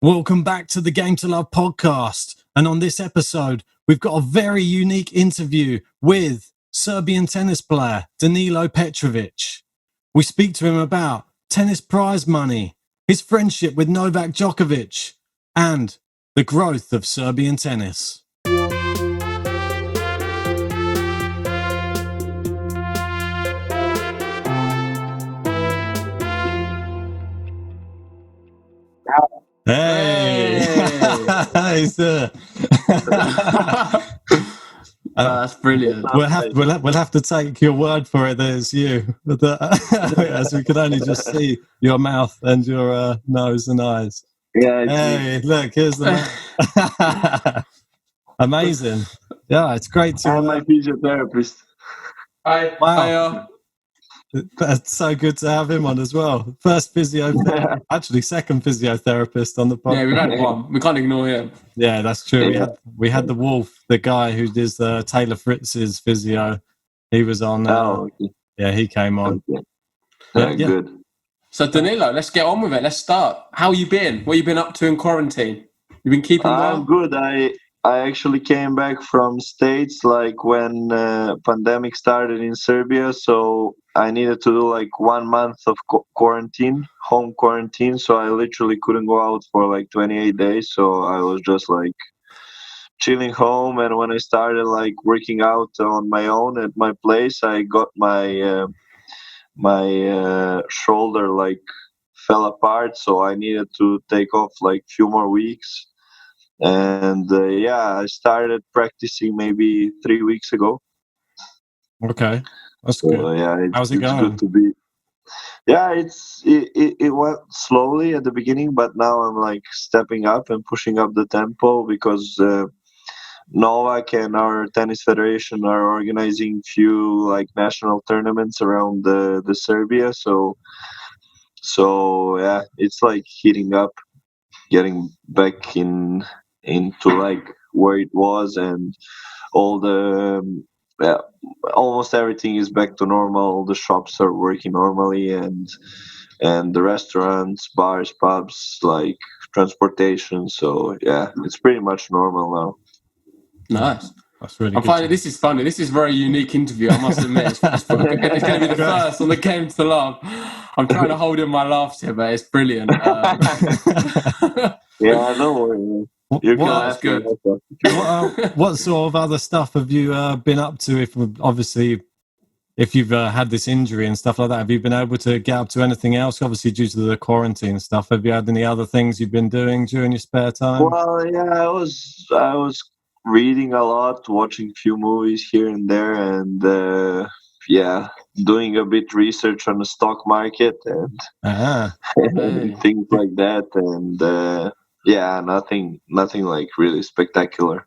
Welcome back to the Game to Love podcast. And on this episode, we've got a very unique interview with Serbian tennis player Danilo Petrovic. We speak to him about tennis prize money, his friendship with Novak Djokovic, and the growth of Serbian tennis. Hey, hey sir. That's brilliant. We'll have to take your word for it that it's you, as we can only just see your mouth and your nose and eyes. Yeah. Hey, look, here's the man. Amazing. Yeah, it's great to. I'm my physiotherapist. Hi. Wow. That's so good to have him on as well. First physiotherapist, actually second physiotherapist on the podcast. Yeah, we've had one. We can't ignore him. Yeah, that's true. We had the Wolf, the guy who does Taylor Fritz's physio. He was on. Okay. Yeah, he came on. Okay. Good. So Danilo, let's get on with it. Let's start. How you been? What you been up to in quarantine? You been keeping well? I'm good. I actually came back from States like when pandemic started in Serbia, so I needed to do like 1 month of quarantine, home quarantine. So I literally couldn't go out for like 28 days. So I was just like chilling home. And when I started like working out on my own at my place, I got my shoulder like fell apart. So I needed to take off like few more weeks. And I started practicing maybe 3 weeks ago. Okay, that's good. How's it going? Good to be. Yeah, it went slowly at the beginning, but now I'm like stepping up and pushing up the tempo because Novak and our tennis federation are organizing few like national tournaments around the Serbia. So yeah, it's like heating up, getting back into like where it was, and all the almost everything is back to normal. All the shops are working normally, and the restaurants, bars, pubs, like transportation. So yeah, it's pretty much normal now. Nice. That's really. I'm finding this is funny. This is a very unique interview. I must admit, it's going to be the first on the Game to Love. I'm trying to hold in my laughs here, but it's brilliant. Yeah, no worries. That's good. What sort of other stuff have you been up to? If you've had this injury and stuff like that, have you been able to get up to anything else? Obviously, due to the quarantine stuff, have you had any other things you've been doing during your spare time? Well, yeah, I was reading a lot, watching few movies here and there, and doing a bit research on the stock market and things like that, and nothing like really spectacular.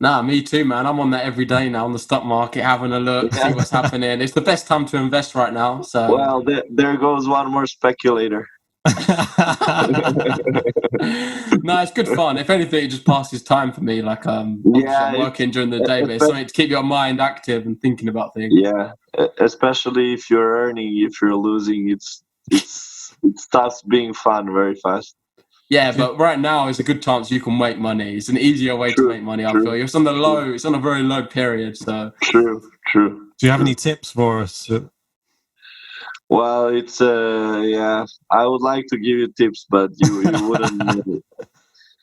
Nah, me too, man. I'm on that every day now on the stock market, having a look, see what's happening. It's the best time to invest right now. So, well, there goes one more speculator. No, it's good fun. If anything, it just passes time for me. Like, I'm working during the day, but it's something to keep your mind active and thinking about things. Yeah, especially if you're earning, if you're losing, it starts being fun very fast. Yeah, but right now is a good chance you can make money. It's an easier way to make money. I feel it's on a very low period. So true. Do you have any tips for us? Well, it's I would like to give you tips, but you wouldn't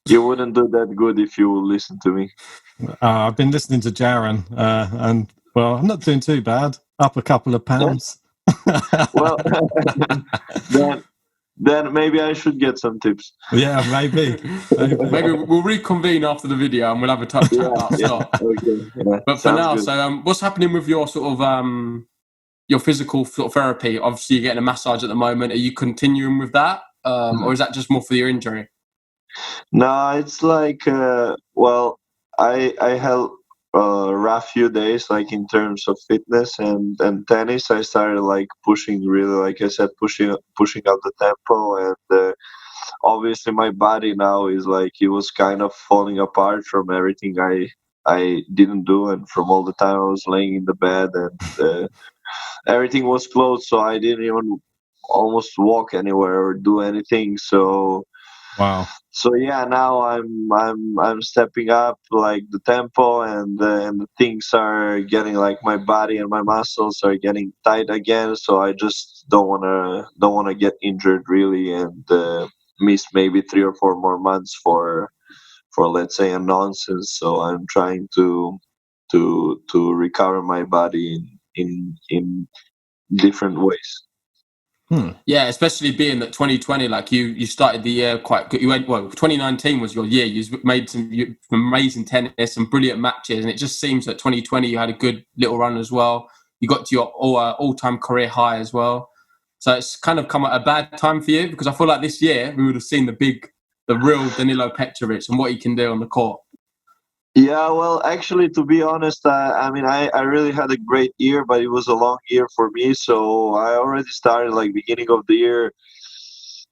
you wouldn't do that good if you would listen to me. I've been listening to Jaron, and well, I'm not doing too bad. Up a couple of pounds. Well, then maybe I should get some tips. Yeah, maybe we'll reconvene after the video and we'll have a touch about stock. Okay. Yeah, but for now, good. So what's happening with your sort of your physical sort of therapy? Obviously, you're getting a massage at the moment. Are you continuing with that, or is that just more for your injury? No, it's like I had a rough few days, like in terms of fitness and tennis. I started like pushing, really, like I said, pushing up the tempo, and obviously my body now is like, it was kind of falling apart from everything I didn't do, and from all the time I was laying in the bed, and everything was closed, so I didn't even almost walk anywhere or do anything. So Wow. So yeah, now I'm stepping up like the tempo, and the things are getting like my body and my muscles are getting tight again. So I just don't wanna get injured really, and miss maybe 3 or 4 more months for let's say a nonsense. So I'm trying to recover my body in different ways. Yeah, especially being that 2020, like you started the year quite good. You went, well, 2019 was your year. You made some amazing tennis, some brilliant matches, and it just seems that 2020 you had a good little run as well. You got to your all-time career high as well. So it's kind of come at a bad time for you, because I feel like this year we would have seen the real Danilo Petrovic and what he can do on the court. Yeah, well, actually, to be honest, I mean, I really had a great year, but it was a long year for me. So I already started like beginning of the year.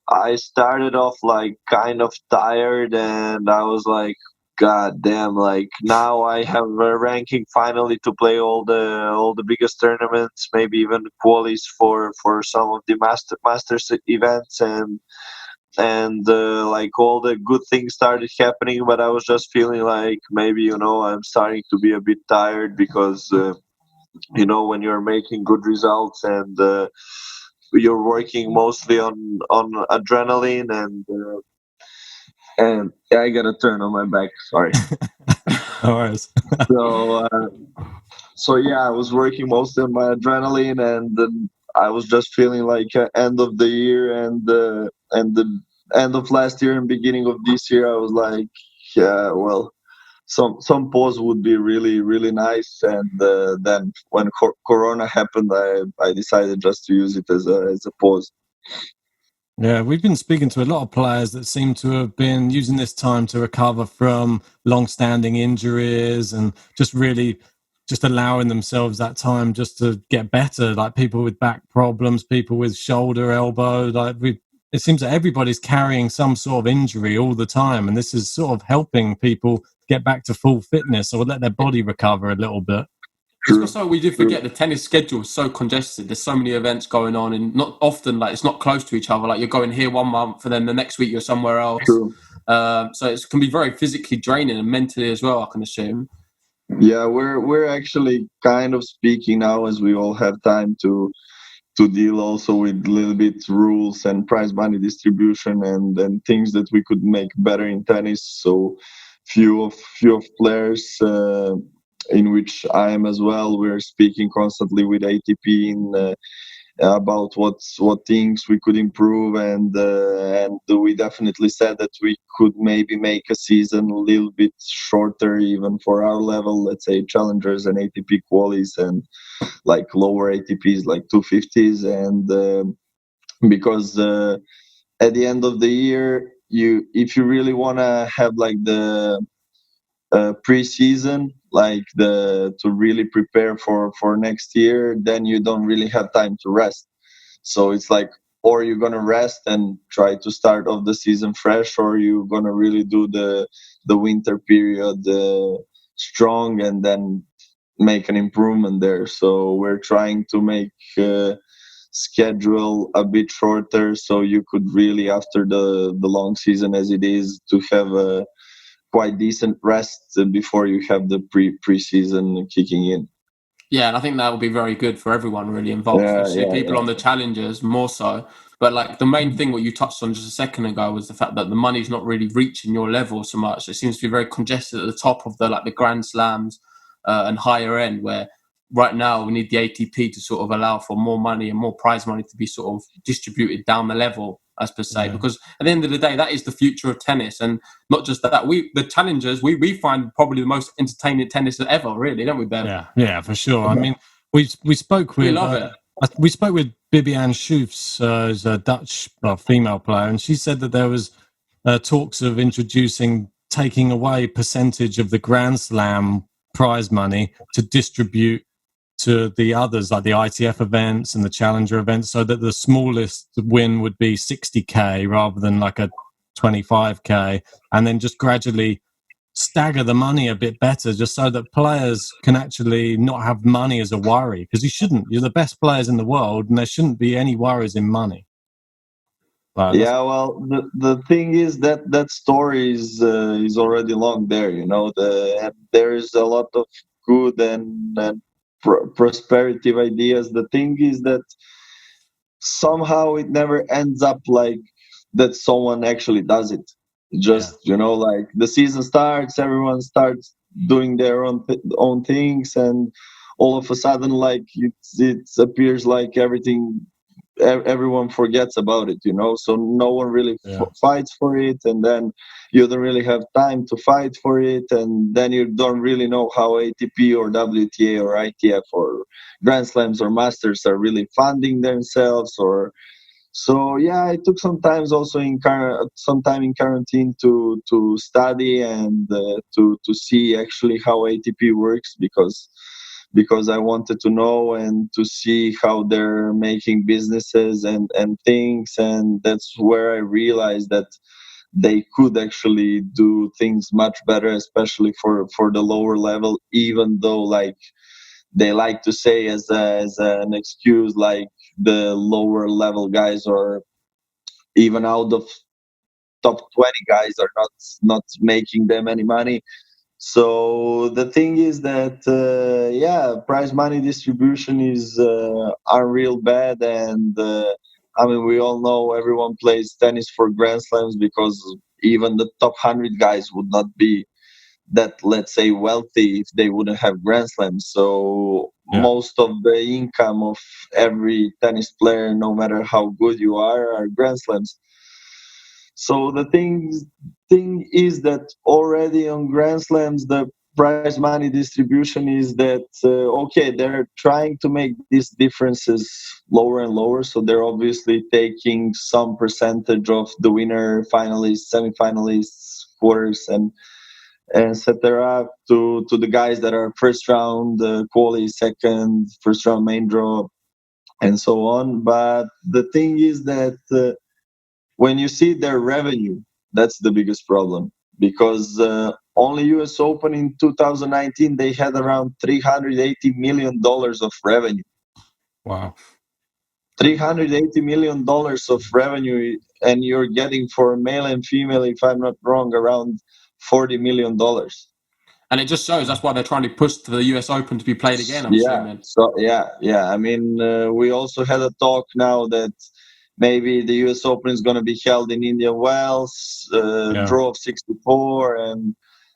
I started off like kind of tired, and I was like, God damn! Like now I have a ranking finally to play all the biggest tournaments, maybe even qualies for some of the masters events, and like all the good things started happening, but I was just feeling like maybe I'm starting to be a bit tired because when you're making good results and you're working mostly on adrenaline and yeah, I gotta turn on my back, sorry. No worries. So yeah, I was working mostly on my adrenaline, and then I was just feeling like end of the year and the end of last year and beginning of this year. I was like, yeah, well, some pause would be really really nice. And then when Corona happened, I decided just to use it as a pause. Yeah, we've been speaking to a lot of players that seem to have been using this time to recover from long-standing injuries and just really just allowing themselves that time just to get better. Like people with back problems, people with shoulder, elbow. It seems that everybody's carrying some sort of injury all the time, and this is sort of helping people get back to full fitness or let their body recover a little bit. It's also, we do forget the tennis schedule is so congested. There's so many events going on, and not often, like, it's not close to each other. Like, you're going here 1 month, and then the next week you're somewhere else. True. So it can be very physically draining and mentally as well, I can assume. Yeah, we're actually kind of speaking now as we all have time to deal also with a little bit rules and prize money distribution and things that we could make better in tennis. So few of players in which I am as well, we're speaking constantly with ATP about what things we could improve, and we definitely said that we could maybe make a season a little bit shorter even for our level, let's say challengers and ATP qualies and like lower ATPs like 250s, and because at the end of the year, if you really want to have like the pre-season, like to really prepare for next year, then you don't really have time to rest. So it's like, or you're gonna rest and try to start off the season fresh, or you're gonna really do the winter period strong and then make an improvement there. So we're trying to make schedule a bit shorter, so you could really, after the long season as it is, to have a quite decent rest before you have the pre-season kicking in. Yeah, and I think that will be very good for everyone really involved, especially people on the challengers more so. But like the main thing what you touched on just a second ago was the fact that the money's not really reaching your level so much. It seems to be very congested at the top of the Grand Slams and higher end, where right now we need the ATP to sort of allow for more money and more prize money to be sort of distributed down the level, as per se, because at the end of the day, that is the future of tennis. And not just that, the challengers, we find probably the most entertaining tennis ever, really, don't we, Ben? Yeah, for sure. I mean, we spoke with... We love it. We spoke with Bibiane Schoofs, who's a Dutch female player, and she said that there was talks of taking away percentage of the Grand Slam prize money to distribute to the others, like the ITF events and the Challenger events, so that the smallest win would be 60k rather than like a 25k, and then just gradually stagger the money a bit better, just so that players can actually not have money as a worry, because you're the best players in the world and there shouldn't be any worries in money. Yeah, well, the thing is that story is already long there. And there is a lot of good and prosperity ideas. The thing is that somehow it never ends up like that someone actually does it. Just like the season starts, everyone starts doing their own things, and all of a sudden, like it appears like everyone forgets about it, so no one really fights for it, and then you don't really have time to fight for it, and then you don't really know how ATP or WTA or ITF or Grand Slams or Masters are really funding themselves. Or so yeah, I took some time in quarantine to study and to see actually how ATP works, because I wanted to know and to see how they're making businesses and things. And that's where I realized that they could actually do things much better, especially for the lower level, even though like they like to say as an excuse, like the lower level guys, or even out of top 20 guys, are not making them any money. So the thing is that prize money distribution is unreal bad, and I mean, we all know everyone plays tennis for Grand Slams, because even the top 100 guys would not be that, let's say, wealthy if they wouldn't have Grand Slams. So most of the income of every tennis player, no matter how good you are Grand Slams. So the thing is that already on Grand Slams, the prize money distribution is that okay, they're trying to make these differences lower and lower. So they're obviously taking some percentage of the winner, finalists, semifinalists, quarters, and etc. to the guys that are first round quali, second, first round main draw, and so on. But the thing is that when you see their revenue, that's the biggest problem, because only US Open in 2019, they had around $380 million of revenue. Wow. $380 million of revenue, and you're getting for male and female, if I'm not wrong, around $40 million. And it just shows that's why they're trying to push to the US Open to be played again, I'm assuming. So I mean, we also had a talk now that maybe the US Open is going to be held in Indian Wells, draw of 64,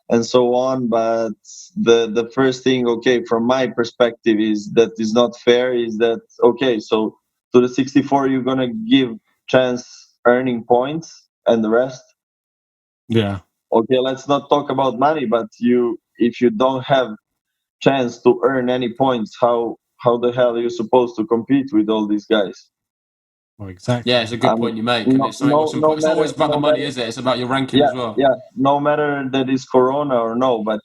and so on. But the first thing, okay, from my perspective, is that is not fair. Is that okay? So to the 64, you're going to give chance earning points, and the rest. Yeah. Okay, let's not talk about money, but if you don't have chance to earn any points, how the hell are you supposed to compete with all these guys? Well, exactly. Yeah, it's a good point you make, and it's always about the money, is it? It's about your ranking as well. Yeah, no matter that is Corona or no, but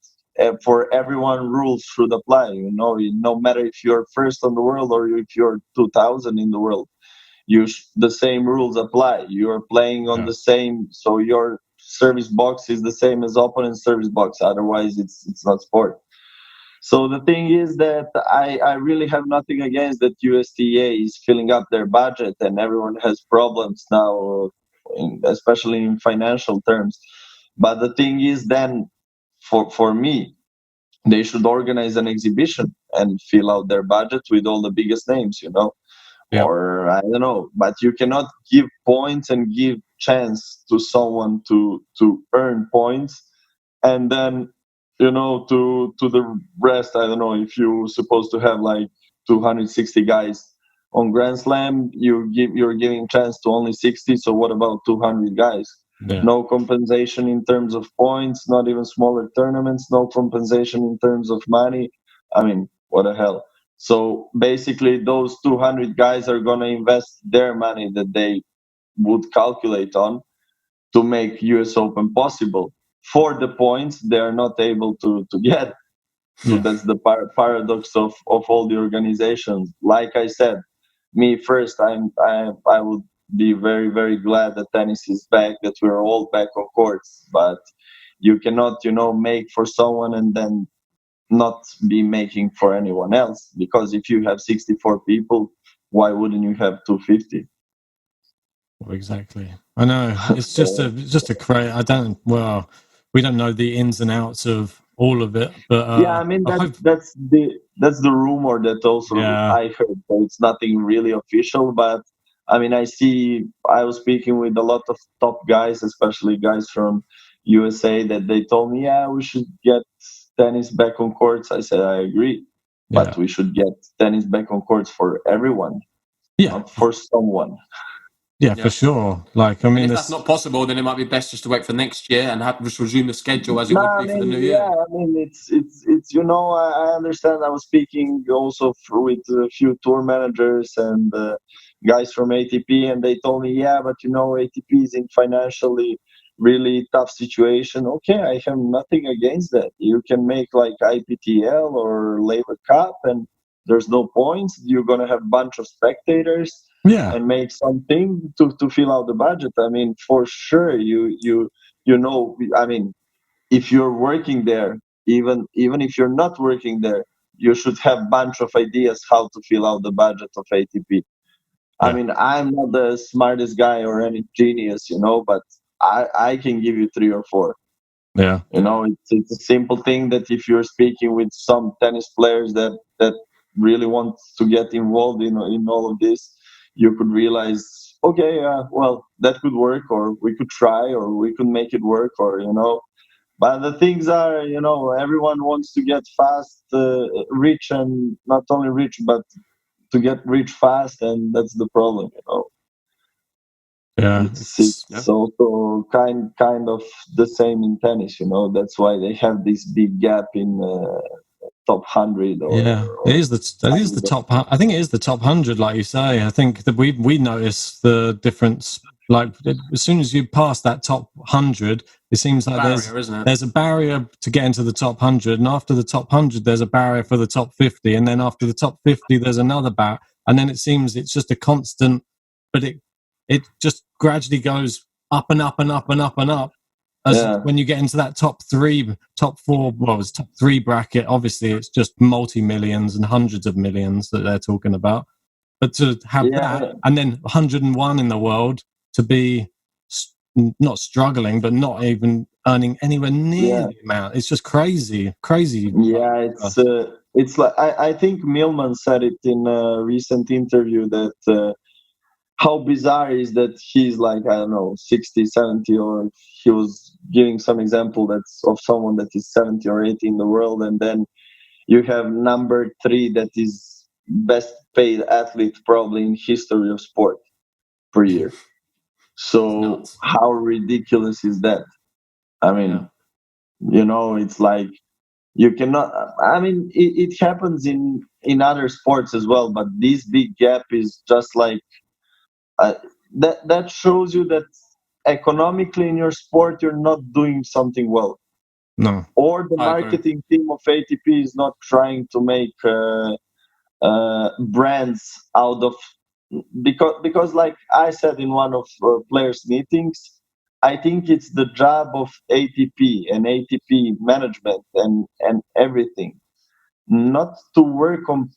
for everyone, rules should apply. No matter if you're first on the world or if you're 2000 in the world, the same rules apply. You're playing on the same, so your service box is the same as opponent's service box. Otherwise, it's not sport. So the thing is that I really have nothing against that USTA is filling up their budget, and everyone has problems now, especially in financial terms. But the thing is, then for me, they should organize an exhibition and fill out their budget with all the biggest names, or I don't know. But you cannot give points and give chance to someone to earn points, and then to the rest. I don't know, if you're supposed to have like 260 guys on Grand Slam, you're giving chance to only 60. So what about 200 guys? No compensation in terms of points, not even smaller tournaments, no compensation in terms of money. I mean, what the hell? So basically those 200 guys are going to invest their money that they would calculate on to make US Open possible for the points they are not able to get. So that's the paradox of all the organizations. Like I said, me first, I would be very, very glad that tennis is back, that we're all back on courts. But you cannot, make for someone and then not be making for anyone else. Because if you have 64 people, why wouldn't you have 250? Well, exactly. I know. It's just a crazy. We don't know the ins and outs of all of it, but I mean that's the rumor that also I heard. So it's nothing really official, but I mean I was speaking with a lot of top guys, especially guys from USA, that they told me, yeah, we should get tennis back on courts. I said I agree, but we should get tennis back on courts for everyone, not for someone. Yeah, for sure. Like, I mean, if that's not possible, then it might be best just to wait for next year and have to resume the schedule as it would be for the new year. Yeah, I mean, it's I understand. I was speaking also with a few tour managers and guys from ATP, and they told me, yeah, but ATP is in financially really tough situation. Okay, I have nothing against that. You can make like IPTL or Labour Cup, and there's no points. You're gonna have a bunch of spectators. And make something to fill out the budget. I mean, for sure, I mean, if you're working there, even if you're not working there, you should have a bunch of ideas how to fill out the budget of ATP. I mean, I'm not the smartest guy or any genius, but I can give you 3 or 4. Yeah. It's a simple thing that if you're speaking with some tennis players that really want to get involved in all of this, you could realize, okay, well, that could work, or we could try, or we could make it work, or But the things are, everyone wants to get fast, rich, and not only rich, but to get rich fast, and that's the problem, Yeah, it's also kind of the same in tennis, That's why they have this big gap in top 100. It is the top. I think it is the top 100, like you say. I think that we notice the difference. Like as soon as you pass that top 100, it seems like there's a barrier to get into the top 100, and after the top 100, there's a barrier for the top 50, and then after the top 50, there's another barrier, and then it seems it's just a constant, but it just gradually goes up and up and up and up and up. When you get into that top 4, it's top 3 bracket, obviously it's just multi-millions and hundreds of millions that they're talking about. But to have that, and then 101 in the world, to be not struggling, but not even earning anywhere near the amount. It's just crazy. Yeah, it's like, I think Millman said it in a recent interview that how bizarre is that he's like, I don't know, 60, 70, or he was giving some example that's of someone that is 70 or 80 in the world, and then you have number 3 that is best paid athlete probably in history of sport per year. So how ridiculous is that? I mean, it's like you cannot. I mean, it happens in other sports as well, but this big gap is just like. That shows you that economically in your sport you're not doing something well. No. Or the marketing team of ATP is not trying to make brands out of because like I said in one of players' meetings, I think it's the job of ATP and ATP management and everything not to work on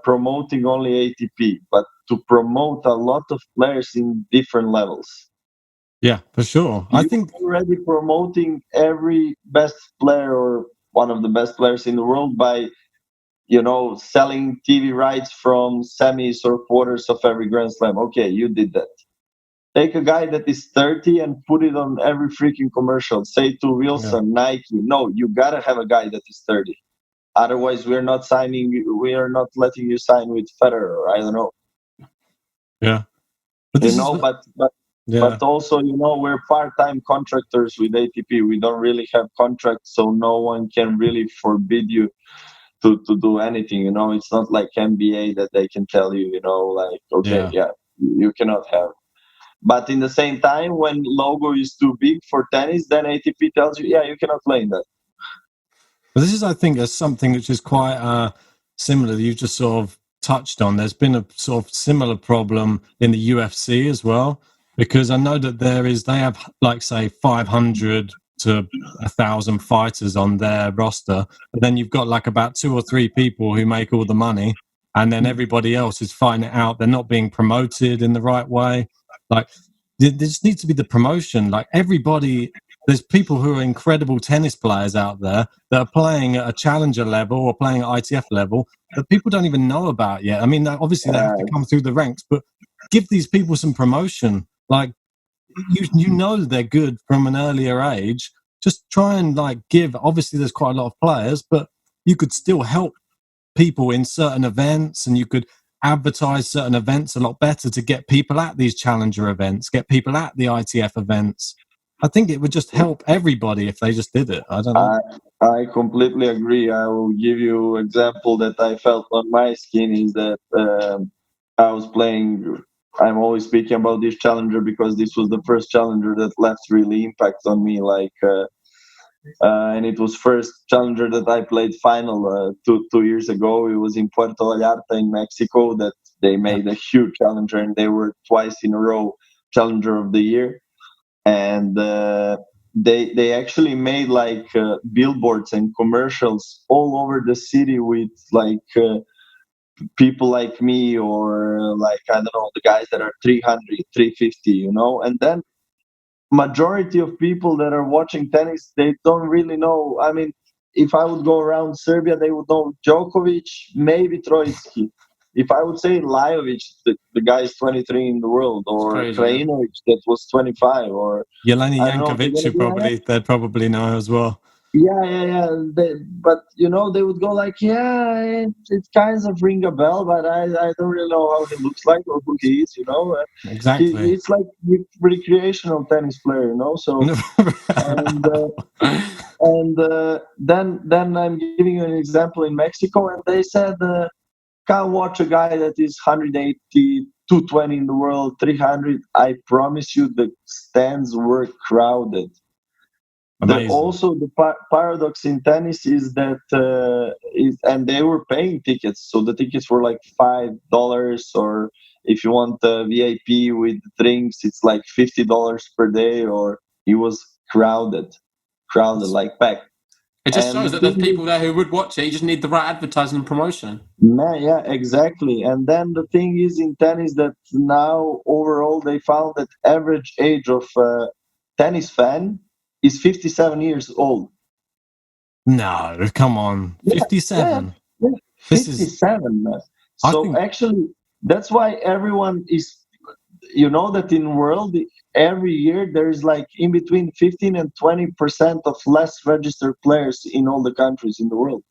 promoting only ATP, but to promote a lot of players in different levels. Yeah, for sure. I think already promoting every best player or one of the best players in the world by, selling TV rights from semis or quarters of every Grand Slam. Okay, you did that. Take a guy that is 30 and put it on every freaking commercial. Say to Wilson, Nike, no, you gotta have a guy that is 30. Otherwise, we are not letting you sign with Federer. I don't know. Yeah, but also, we're part-time contractors with ATP. We don't really have contracts, so no one can really forbid you to do anything. It's not like NBA that they can tell you, you cannot have. But in the same time, when logo is too big for tennis, then ATP tells you, you cannot play in that. But this is, I think, something which is quite similar. You just sort of touched on. There's been a sort of similar problem in the UFC as well, because I know that they have like say 500 to 1,000 fighters on their roster, but then you've got like about 2 or 3 people who make all the money, and then everybody else is fighting it out. They're not being promoted in the right way. Like, there just needs to be the promotion. Like, everybody, there's people who are incredible tennis players out there that are playing at a challenger level or playing at ITF level that people don't even know about yet. I mean, obviously they have to come through the ranks, but give these people some promotion. Like, you know they're good from an earlier age. Just try and like give. Obviously, there's quite a lot of players, but you could still help people in certain events, and you could advertise certain events a lot better to get people at these challenger events, get people at the ITF events. I think it would just help everybody if they just did it. I don't know. I completely agree. I will give you an example that I felt on my skin is that I was playing. I'm always speaking about this challenger because this was the first challenger that left really impact on me. And it was first challenger that I played final 2 years ago. It was in Puerto Vallarta in Mexico that they made a huge challenger, and they were twice in a row challenger of the year. And they actually made like billboards and commercials all over the city with like people like me or like, I don't know, the guys that are 300, 350, you know. And then majority of people that are watching tennis, they don't really know. I mean, if I would go around Serbia, they would know Djokovic, maybe Troitsky. If I would say Lajovic, the guy is 23 in the world, or Krajinovic that was 25, or Jelena Jankovic, they'd probably know as well. Yeah. But you know, they would go like, yeah, it kind of ring a bell, but I don't really know how he looks like or who he is. You know, exactly. It's like recreational tennis player, you know. So, then I'm giving you an example in Mexico, and they said, can't watch a guy that is 180, 220 in the world, 300. I promise you, the stands were crowded. Also, the paradox in tennis is that, and they were paying tickets, so the tickets were like $5, or if you want the VIP with drinks, it's like $50 per day, or it was crowded, like packed. It just shows that there's people there who would watch it. You just need the right advertising and promotion. Yeah, exactly. And then the thing is in tennis that now overall they found that average age of tennis fan is 57 years old. No, come on. 57. Yeah. 57. So actually, that's why everyone is, you know, that in world, every year there is like in between 15 and 20% of less registered players in all the countries in the world.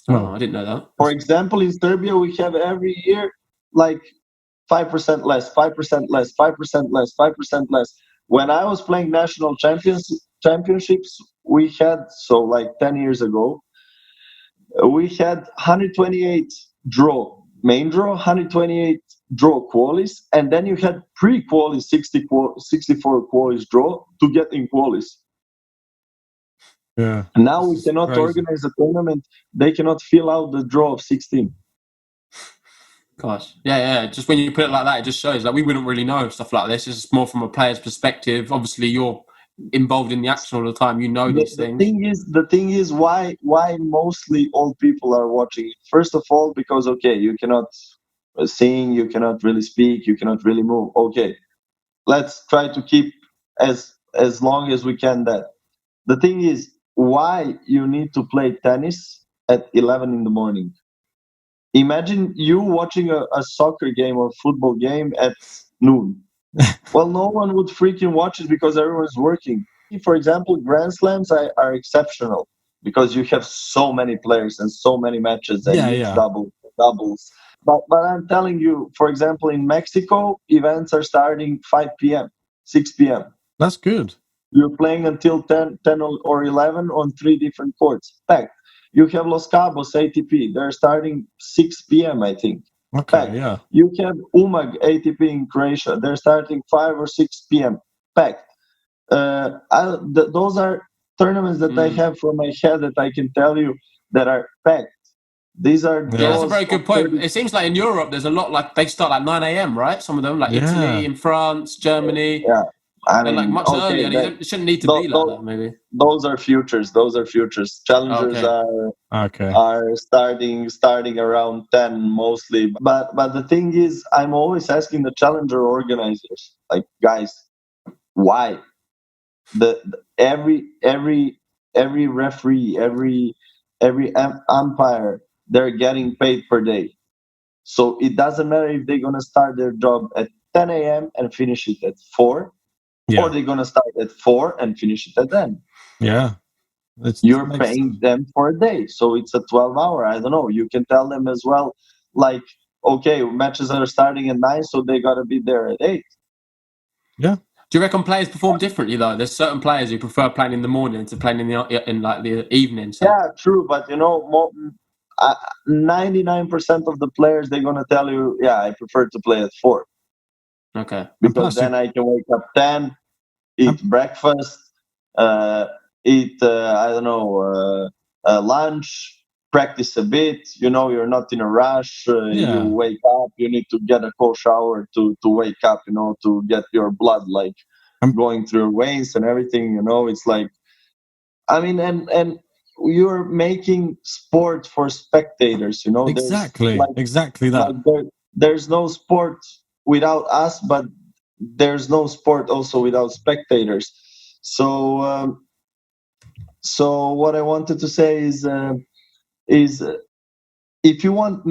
Oh, I didn't know that. For example, in Serbia, we have every year like 5% less, 5% less, 5% less, 5% less. When I was playing national championships, we had, so like 10 years ago, we had 128 main draw, 128 draw qualies, and then you had pre-qualies, 64 qualies draw to get in qualies. Yeah. Now we cannot organize a tournament. They cannot fill out the draw of 16. Gosh, yeah. Just when you put it like that, it just shows like we wouldn't really know stuff like this. It's more from a player's perspective. Obviously, you're involved in the action all the time. You know these things. The thing is, why mostly old people are watching it. First of all, because you cannot sing, you cannot really speak, you cannot really move. Okay, let's try to keep as long as we can that. The thing is, why you need to play tennis at 11 in the morning? Imagine you watching a soccer game or football game at noon. Well, no one would freaking watch it because everyone's working. For example, Grand Slams are exceptional because you have so many players and so many matches and doubles. But I'm telling you, for example, in Mexico, events are starting 5 p.m., 6 p.m. That's good. You're playing until 10 or 11 on 3 different courts. Packed. You have Los Cabos ATP. They're starting 6 p.m., I think. Okay, Packed. yeah. You have Umag ATP in Croatia. They're starting 5 or 6 p.m. Packed. Those are tournaments that I have from my head that I can tell you that are packed. These are. Yeah, that's a very good point. It seems like in Europe, there's a lot like they start at 9 a.m. Right? Some of them, like Italy and France, Germany. Yeah. I They're like mean, much okay, earlier, and it shouldn't need to be like that. Maybe those are futures. Those are futures. Challengers are starting around 10 mostly. But the thing is, I'm always asking the challenger organizers, like, guys, why? Every referee, every umpire, they're getting paid per day. So it doesn't matter if they're gonna start their job at 10 a.m. and finish it at 4, or they're gonna start at 4 and finish it at 10. Yeah. You're paying them for a day, so it's a 12-hour. I don't know. You can tell them as well, like, okay, matches are starting at 9, so they gotta be there at 8. Yeah. Do you reckon players perform differently though? There's certain players who prefer playing in the morning to playing in the evening. So. Yeah, true, but 99% of the players, they're gonna tell you, yeah, I prefer to play at 4. Okay. Because then I can wake up 10, eat breakfast, eat I don't know, lunch, practice a bit. You're not in a rush. You wake up. You need to get a cold shower to wake up. To get your blood like going through your veins and everything. It's like, I mean, and you're making sport for spectators. Exactly that. Like there's no sport without us, but there's no sport also without spectators. So what I wanted to say is if you want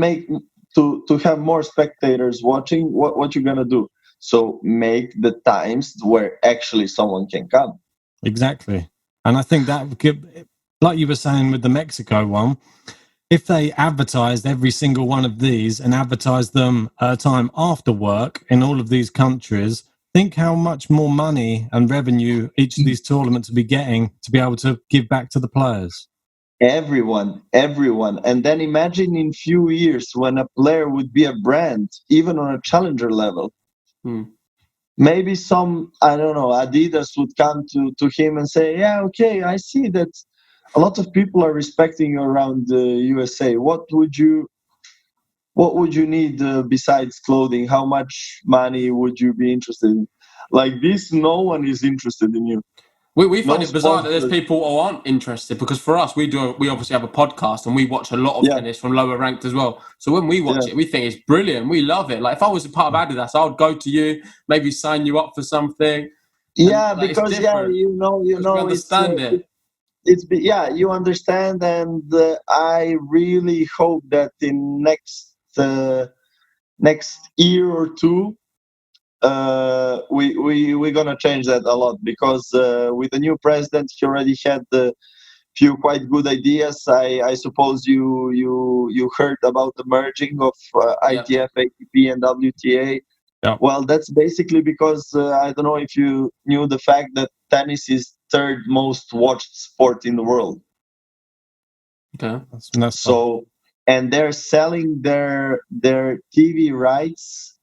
to have more spectators watching, what you're gonna do? So make the times where actually someone can come. Exactly, and I think that would give, like you were saying with the Mexico one, if they advertised every single one of these and advertised them at a time after work in all of these countries, think how much more money and revenue each of these tournaments would be getting to be able to give back to the players. Everyone. And then imagine in few years when a player would be a brand, even on a challenger level. Maybe some, I don't know, Adidas would come to him and say, yeah, okay, I see that a lot of people are respecting you around the USA. What would you need besides clothing? How much money would you be interested in? Like this, no one is interested in you. We find it bizarre that there's people who aren't interested, because for us, we obviously have a podcast and we watch a lot of tennis from lower ranked as well. So when we watch it, we think it's brilliant. We love it. Like if I was a part of Adidas, I would go to you, maybe sign you up for something. Yeah, because you understand it. You understand, and I really hope that in next year or two, we're gonna change that a lot, because with the new president, he already had the few quite good ideas. I suppose you heard about the merging of ITF, ATP, and WTA. Yeah. Well, that's basically because I don't know if you knew the fact that tennis is third most watched sport in the world. Okay, that's so, and they're selling their TV rights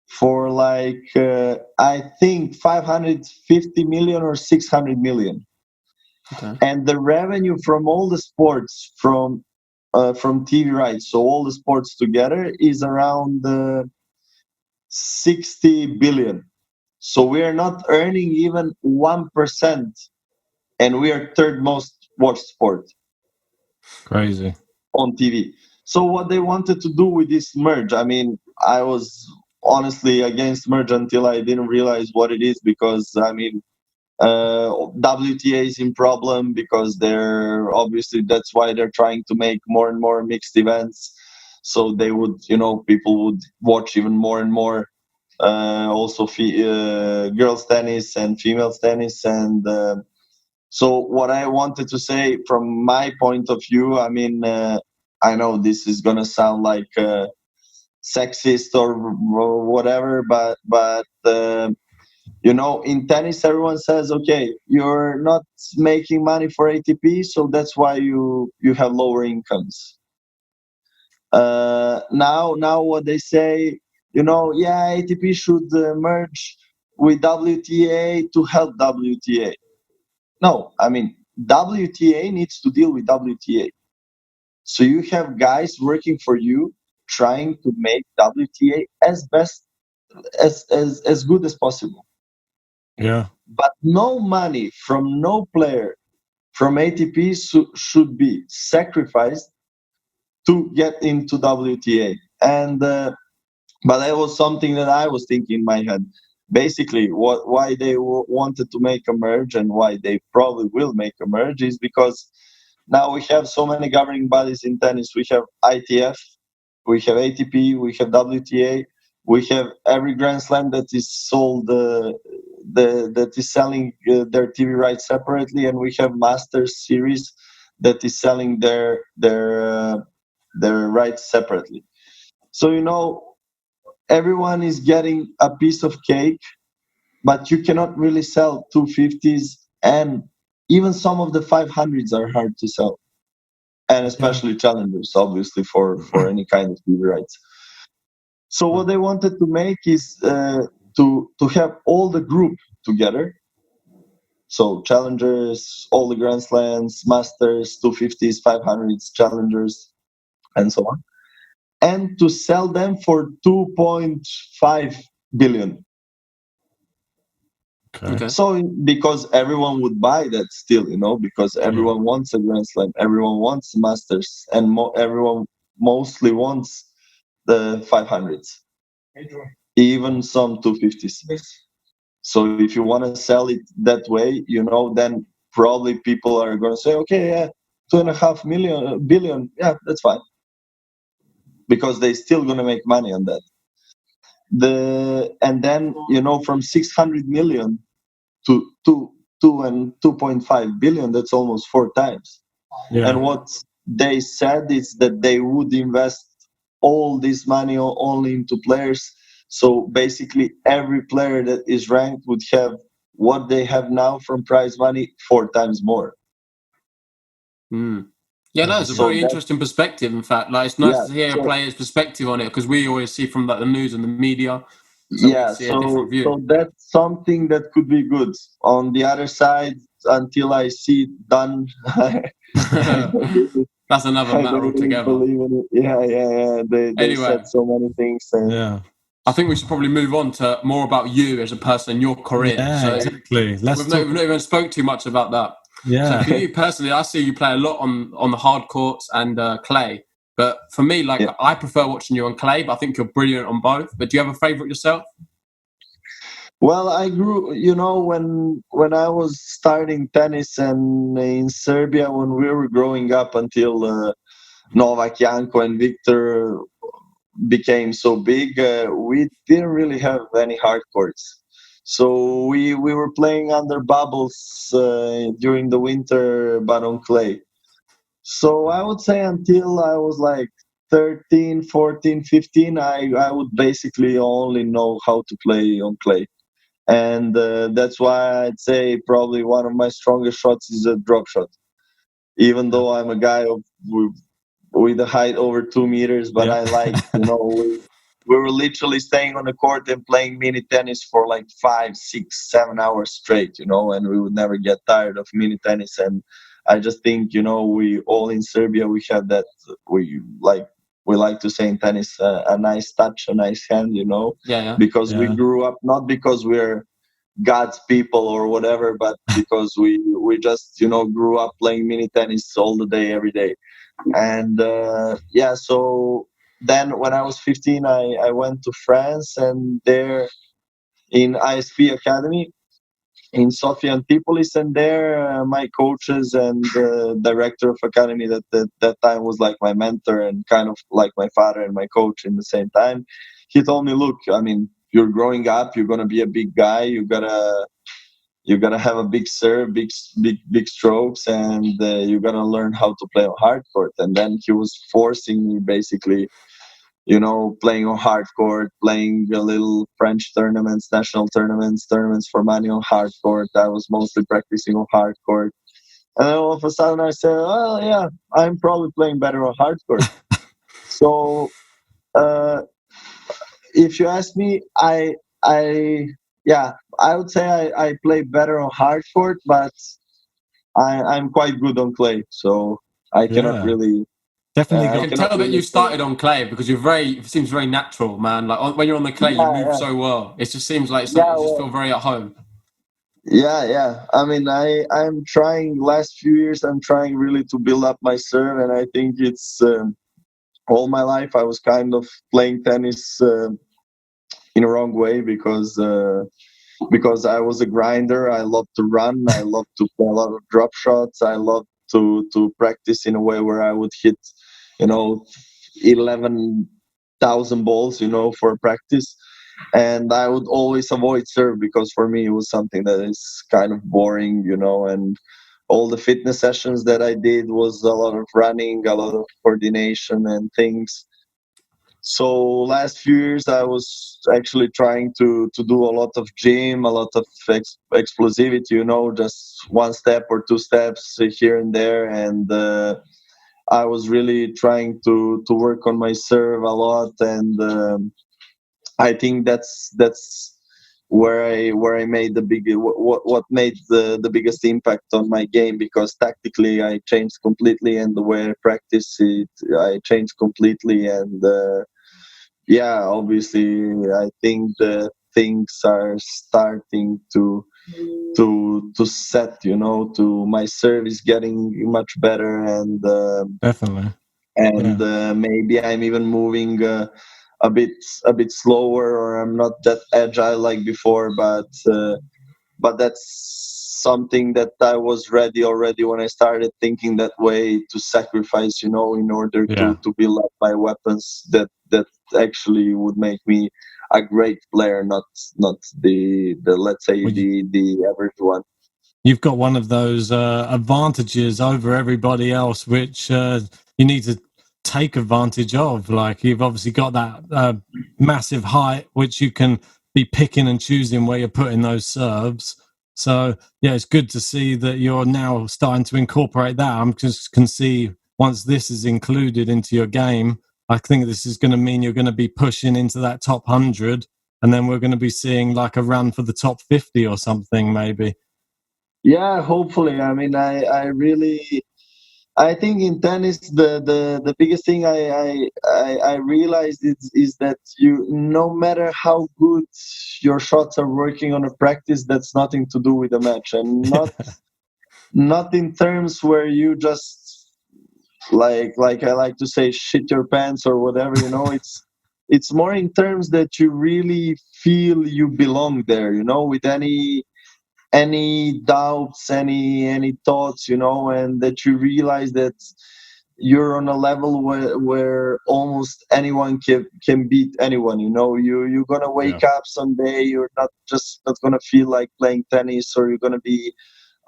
for like I think 550 million or 600 million. Okay. And the revenue from all the sports from TV rights, so all the sports together, is around 60 billion. So we are not earning even 1%, and we are third most watched sport. Crazy. On TV. So what they wanted to do with this merge, I mean, I was honestly against merge until I didn't realize what it is, because I mean, WTA is in problem because they're obviously, that's why they're trying to make more and more mixed events, so they would, people would watch even more and more also girls tennis and females tennis. And so what I wanted to say from my point of view, I mean, I know this is gonna sound like sexist or whatever, but in tennis, everyone says, okay, you're not making money for ATP, so that's why you have lower incomes. Now what they say, ATP should merge with WTA to help WTA. No, I mean, WTA needs to deal with WTA. So you have guys working for you trying to make WTA as good as possible. Yeah. But no money from no player from ATP should be sacrificed to get into WTA. And but that was something that I was thinking in my head. Basically, why they wanted to make a merge and why they probably will make a merge is because now we have so many governing bodies in tennis. We have ITF, we have ATP, we have WTA, we have every Grand Slam that is sold, that is selling their TV rights separately, and we have Masters Series that is selling their rights separately. So everyone is getting a piece of cake, but you cannot really sell 250s, and even some of the 500s are hard to sell, and especially challengers, obviously, for any kind of TV rights. So what they wanted to make is to have all the group together. So challengers, all the Grand Slams, Masters, 250s, 500s, challengers, and so on, and to sell them for 2.5 billion. Okay. So because everyone would buy that still, because everyone wants a Grand Slam, everyone wants Masters, and everyone mostly wants the 500s, even some 250s. So if you want to sell it that way, then probably people are going to say, okay, yeah, 2.5 billion, yeah, that's fine, because they're still going to make money on that. And then from 600 million to 2.5 billion, that's almost 4 times. Yeah. And what they said is that they would invest all this money only into players. So basically every player that is ranked would have what they have now from prize money 4 times more. Yeah, no, it's a very interesting perspective. In fact, it's nice to hear a player's perspective on it, because we always see from the news and the media. So that's something that could be good. On the other side, until I see it done, that's another matter altogether. Yeah. They said so many things. I think we should probably move on to more about you as a person and your career. Yeah, exactly. We've not even spoke too much about that. Yeah. So for you personally, I see you play a lot on the hard courts and clay. But for me, I prefer watching you on clay, but I think you're brilliant on both. But do you have a favourite yourself? Well, I grew, when I was starting tennis and in Serbia, when we were growing up until Novak, Janko, and Victor became so big, we didn't really have any hard courts. So we were playing under bubbles during the winter, but on clay. So I would say until I was like 13, 14, 15, I would basically only know how to play on clay. And that's why I'd say probably one of my strongest shots is a drop shot. Even though I'm a guy with a height over 2 meters, but I like, we were literally staying on the court and playing mini tennis for like 5, 6, 7 hours straight, and we would never get tired of mini tennis. And I just think, we all in Serbia, we have that, we like to say in tennis, a nice touch, a nice hand, because we grew up, not because we're God's people or whatever, but because we just, grew up playing mini tennis all the day, every day. And so then when I was 15, I went to France, and there in ISP Academy in Sofia Antipolis, and there my coaches and the director of academy that time was like my mentor and kind of like my father and my coach in the same time. He told me, look, I mean, you're growing up, you're gonna be a big guy, you're gonna have a big serve, big strokes, and you're gonna learn how to play on hard court. And then he was forcing me basically, playing on hard court, playing a little French tournaments, national tournaments for money on hard court. I was mostly practicing on hard court. And then all of a sudden I said, well, yeah, I'm probably playing better on hard court. So if you ask me, I would say I play better on hard court, but I'm quite good on clay. So I cannot really... Definitely, I can tell that you started on clay because it seems very natural, man. Like when you're on the clay, you move so well. It just seems like you just feel very at home. Yeah. I mean, I'm trying. Last few years, I'm trying really to build up my serve, and I think it's all my life I was kind of playing tennis in a wrong way because I was a grinder. I love to run. I love to play a lot of drop shots. I love to practice in a way where I would hit, 11,000 balls, for practice. And I would always avoid serve because for me it was something that is kind of boring, and all the fitness sessions that I did was a lot of running, a lot of coordination and things. So last few years I was actually trying to do a lot of gym, a lot of explosivity, just one step or two steps here and there. And I was really trying to work on my serve a lot. And I think that's where I made the big what made the biggest impact on my game, because tactically I changed completely, and the way I practice it I changed completely. And yeah, obviously I think the things are starting to set, to my service getting much better. And Definitely. maybe I'm even moving a bit slower, or I'm not that agile like before, but that's something that I was ready already when I started thinking that way, to sacrifice, in order to build up my weapons that actually would make me a great player, not the let's say the average one. You've got one of those advantages over everybody else, which you need to take advantage of. Like, you've obviously got that massive height, which you can be picking and choosing where you're putting those serves. So yeah, it's good to see that you're now starting to incorporate that. I just can see, once this is included into your game, I think this is going to mean you're going to be pushing into that top 100, and then we're going to be seeing like a run for the top 50 or something, maybe. Yeah, hopefully. I mean, I think in tennis the biggest thing I realized is that you, no matter how good your shots are working on a practice, that's nothing to do with the match, and not in terms where you just like I like to say, shit your pants or whatever. It's more in terms that you really feel you belong there. With any doubts, any thoughts, and that you realize that you're on a level where almost anyone can beat anyone. You're gonna wake up someday, you're not gonna feel like playing tennis, or you're gonna be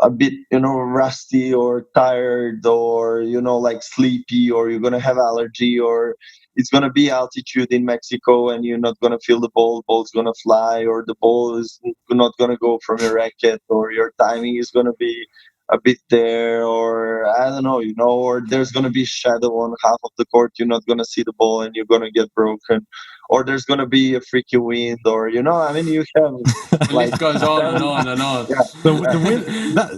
a bit rusty or tired, or like sleepy, or you're gonna have allergy, or it's gonna be altitude in Mexico and you're not gonna feel the ball's gonna fly, or the ball is not gonna go from your racket, or your timing is gonna be a bit there, or I don't know, or there's gonna be shadow on half of the court, you're not gonna see the ball and you're gonna get broken, or there's gonna be a freaky wind, or I mean, you have the list goes on and on and on. Yeah. The wind.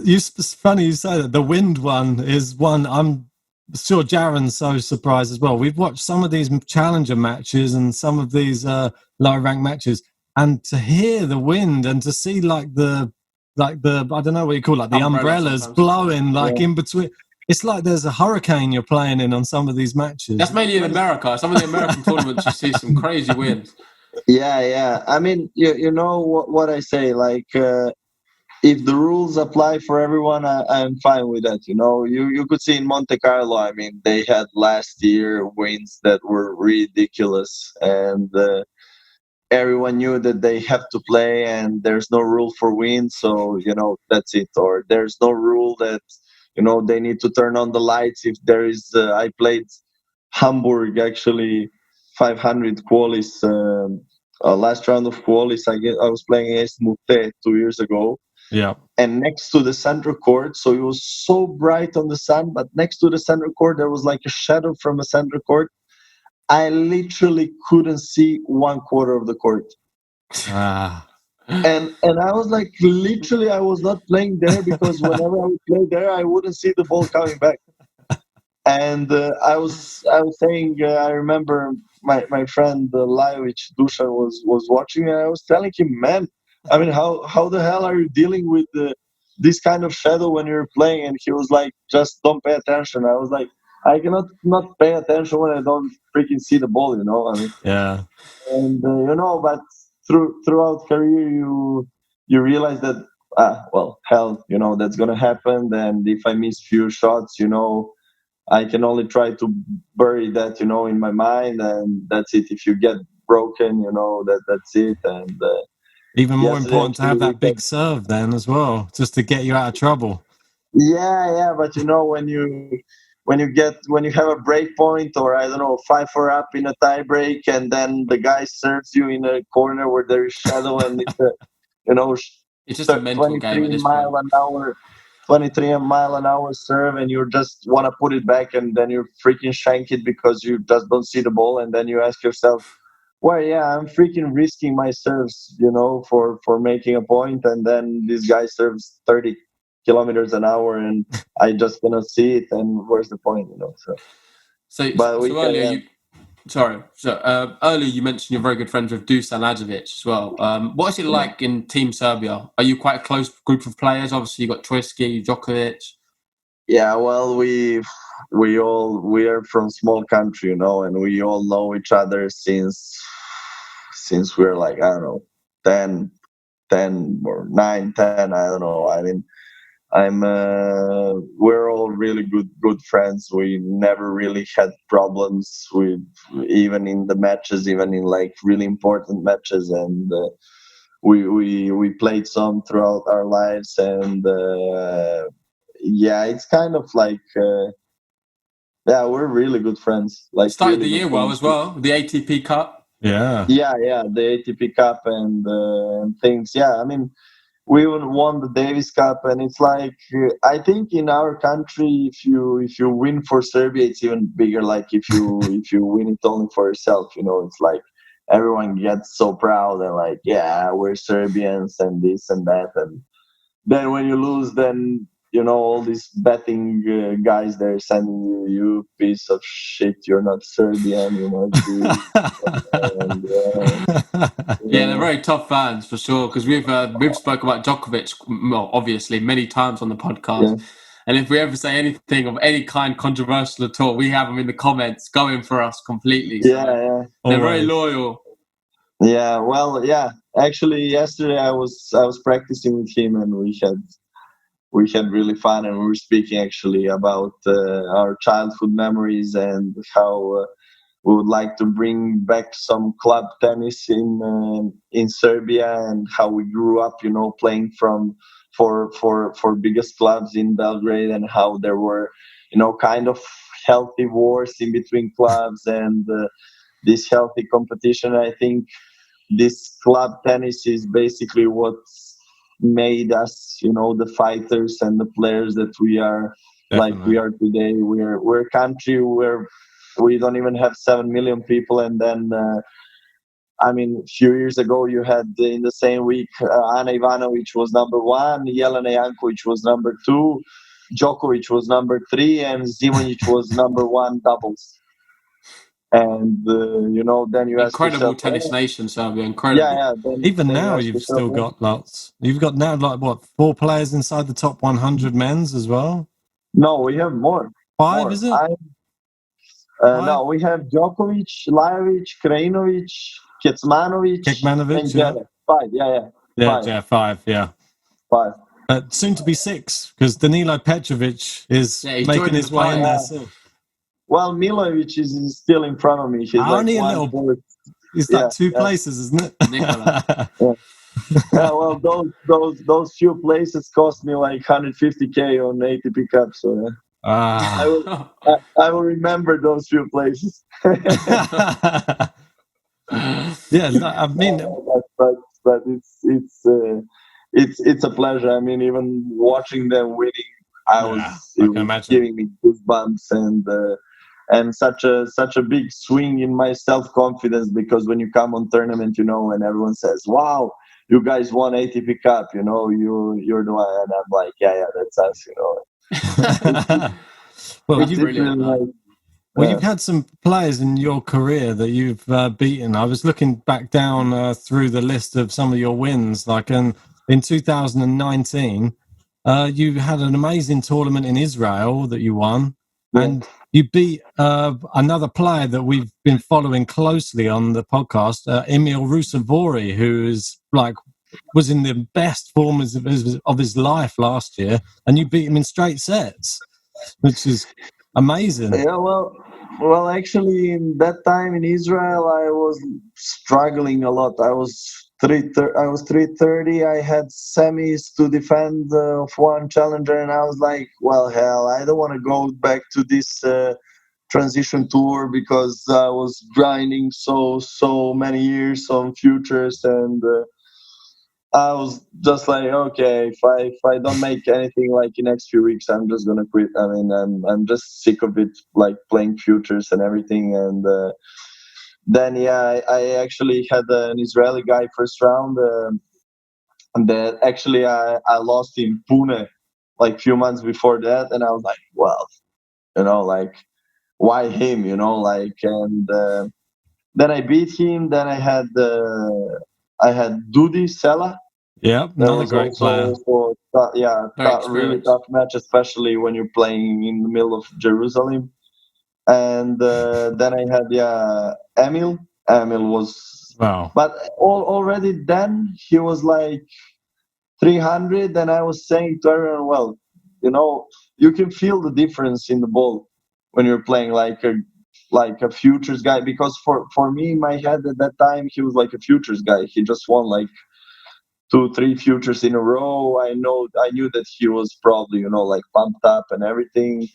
It's funny you say that. The wind one is one I'm sure Jaron's so surprised as well. We've watched some of these challenger matches and some of these lower ranked matches, and to hear the wind and to see like the I don't know what you call it, like the umbrellas blowing like in between. It's like there's a hurricane you're playing in on some of these matches. That's mainly in America. Some of the American tournaments, you see some crazy winds. Yeah. I mean, you know what I say, like, if the rules apply for everyone, I'm fine with that. You could see in Monte Carlo, I mean, they had last year wins that were ridiculous, and everyone knew that they have to play, and there's no rule for win, so that's it. Or there's no rule that they need to turn on the lights if there is. I played Hamburg actually 500 qualis, last round of qualis. I was playing against Mute 2 years ago. Yeah. And next to the center court, so it was so bright on the sun, but next to the center court there was like a shadow from a center court. I literally couldn't see 1/4 of the court. And I was like, literally, I was not playing there because whenever I would play there, I wouldn't see the ball coming back. And I was saying, I remember my friend Lajovic Dusan was watching, and I was telling him, man, I mean, how the hell are you dealing with this kind of shadow when you're playing? And he was like, just don't pay attention. I was like, I cannot not pay attention when I don't freaking see the ball, you know. I mean, Yeah. and but throughout career, you realize that well, hell, that's gonna happen. And if I miss few shots, I can only try to bury that, in my mind, and that's it. If you get broken, that's it. And even more yesterday, important to have that big serve then as well, just to get you out of trouble. Yeah, but when you have a break point, or I don't know, 5-4 up in a tie break, and then the guy serves you in a corner where there is shadow, and it's it's just a mental game at this point. 23 mile an hour serve, and you just want to put it back, and then you freaking shank it because you just don't see the ball, and then you ask yourself, well, yeah, I'm freaking risking my serves, for making a point, and then this guy serves 30 kilometers an hour, and I just cannot see it, and where's the point, So earlier earlier you mentioned you're very good friends with Dusan Lajovic as well. What is it like in Team Serbia? Are you quite a close group of players? Obviously, you got Trisky, Djokovic. Yeah, well, we are from small country, and we all know each other since we're like, I don't know, 10 or 9, 10, I don't know. I mean, we're all really good friends. We never really had problems with, even in the matches, even in like really important matches, and we played some throughout our lives, and yeah, it's kind of like we're really good friends. Like, started really the year well as well, the ATP Cup. Yeah, the ATP Cup and things. Yeah, I mean, we even won the Davis Cup, and it's like, I think in our country, if you win for Serbia, it's even bigger. Like, if you win it only for yourself, it's like everyone gets so proud and like, yeah, we're Serbians and this and that. And then when you lose, then all these betting guys, they're sending you piece of shit, you're not Serbian, and, yeah, they're very tough fans for sure, because we've spoken about Djokovic, well, obviously many times on the podcast. And if we ever say anything of any kind controversial at all, we have them in the comments going for us completely. So they're very loyal. Yeah, well, yeah. Actually, yesterday I was practicing with him, and we had really fun, and we were speaking actually about our childhood memories and how we would like to bring back some club tennis in Serbia, and how we grew up, playing for biggest clubs in Belgrade, and how there were, kind of healthy wars in between clubs, and this healthy competition. I think this club tennis is basically what made us, the fighters and the players that we are. Definitely. Like we are today. We're a country where we don't even have 7 million people, and then I mean, a few years ago you had in the same week Ana Ivanovic was number 1, Jelena Jankovic was number 2, Djokovic was number 3, and Zimonjic was number 1 doubles. And then you ask incredible yourself, tennis nation, Serbia. Incredible. Yeah. Even now, you've still got lots. You've got now like what, 4 players inside the top 100 men's as well. No, we have more. 5, is it? No, we have Djokovic, Lajovic, Krajinovic, Kecmanovic, and Jere. 5. Yeah, 5. Yeah. 5. Soon to be 6, because Danilo Petrovic is making his way in there soon. Well, Milojevic is still in front of me. He's only like a little. It's like 2 places, isn't it? Yeah, well, those few places cost me like 150K on ATP Cup. So I will remember those few places. Yeah, I mean, but it's a pleasure. I mean, even watching them winning, it was giving me goosebumps, and such a big swing in my self-confidence, because when you come on tournament, and everyone says, wow, you guys won ATP Cup, you're the one, and I'm like, yeah, that's us, Well, it's really nice. Well, you've had some players in your career that you've beaten. I was looking back down through the list of some of your wins. Like in 2019, you had an amazing tournament in Israel that you won, and you beat another player that we've been following closely on the podcast, Emil Rusevori, who is was in the best form of his life last year, and you beat him in straight sets, which is amazing. Yeah, well, actually, in that time in Israel, I was struggling a lot. I was 330. I had semis to defend of one challenger, and I was like, well, hell, I don't want to go back to this transition tour because I was grinding so many years on futures, and I was just like, okay, if I don't make anything like in next few weeks, I'm just gonna quit. I mean, I'm just sick of it, like playing futures and everything. And then I actually had an Israeli guy first round, and that actually I lost in Pune like few months before that, and I was like, well, like why him, and then I beat him. Then I had Dudi Sela. Yeah, another great player. Really tough match, especially when you're playing in the middle of Jerusalem. And then I had Emil. Emil was but already then he was like 300, and I was saying to everyone, well, you can feel the difference in the ball when you're playing like a futures guy, because for me in my head at that time he was like a futures guy. He just won like 2-3 futures in a row. I knew that he was probably like pumped up and everything,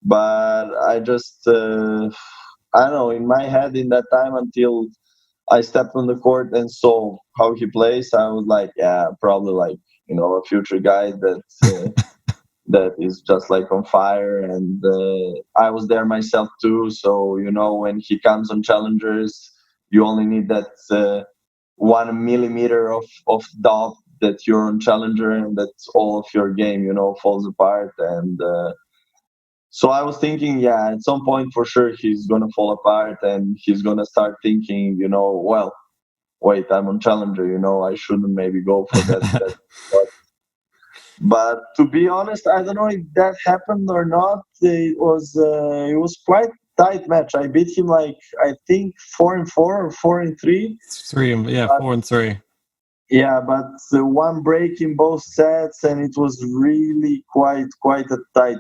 but I just I don't know, in my head in that time, until I stepped on the court and saw how he plays, I was like, yeah, probably like a future guy that that is just like on fire. And I was there myself too, so when he comes on challengers, you only need that 1 millimeter of doubt that you're on challenger, and that's all of your game falls apart. And so I was thinking, at some point for sure he's gonna fall apart, and he's gonna start thinking, well, wait, I'm on challenger, I shouldn't maybe go for that. But to be honest, I don't know if that happened or not. It was quite tight match. I beat him like, I think 4-4 or 4-3. 4-3. Yeah, but one break in both sets, and it was really quite a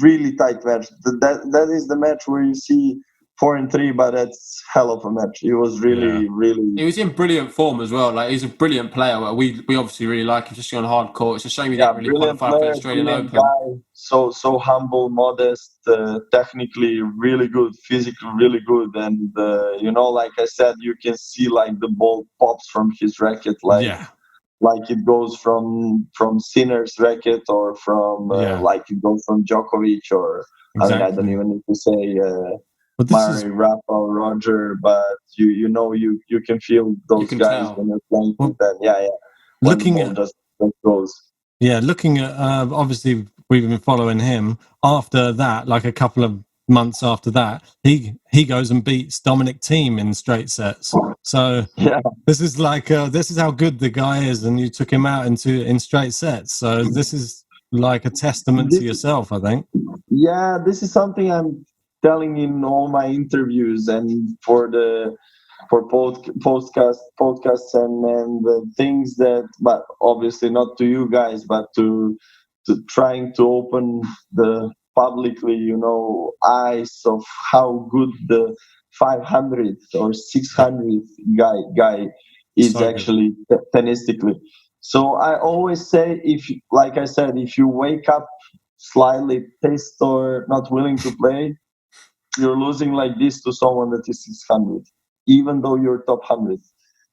really tight match. That is the match where you see 4-3, but that's hell of a match. It was really. He was in brilliant form as well. Like, he's a brilliant player. We obviously really like him, just on hard court. It's a shame he didn't really qualify for the Australian Open. Guy, so humble, modest, technically really good, physically really good, and like I said, you can see like the ball pops from his racket, like it goes from Sinner's racket, or from like it goes from Djokovic, or exactly. I mean, I don't even need to say Murray, Rafa, Roger, but you can feel those guys when you're playing with them. When the ball just goes. Yeah, looking at obviously we've been following him. After that, like a couple of months after that, he goes and beats Dominic Thiem in straight sets. So this is like this is how good the guy is, and you took him out in straight sets. So this is like a testament to yourself, I think. Yeah, this is something I'm telling in all my interviews, and for podcasts and the things that, but obviously not to you guys, but to trying to open the publicly eyes of how good the 500 or 600 guy is actually tennistically. So I always say, like I said, if you wake up slightly pissed or not willing to play, you're losing like this to someone that is 600, even though you're top 100.